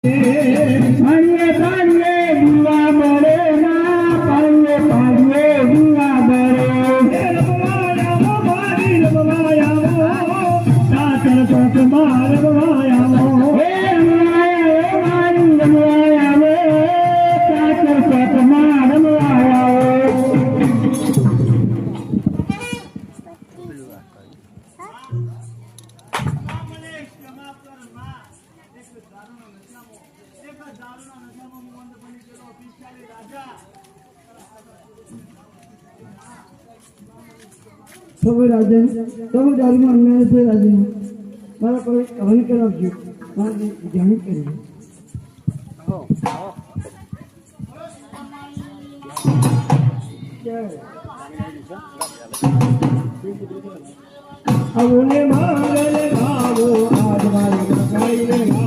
પાણીએ પાણીએ દીવા બળે ના પાણીએ પાણીએ દીવા બળે રમવાયામો મારી રમવાયામો સાચર ચોકમાં રમવાયામો હે રમવાયામો મારી રમવાયામો સાચર ચોકમાં રમવાયામો सब राजन सब दारू में अन्याय से राजन मारा पर हवन करावજો मारे જાણ કરી आवो ने मांगले भावो आज मारी गाई ने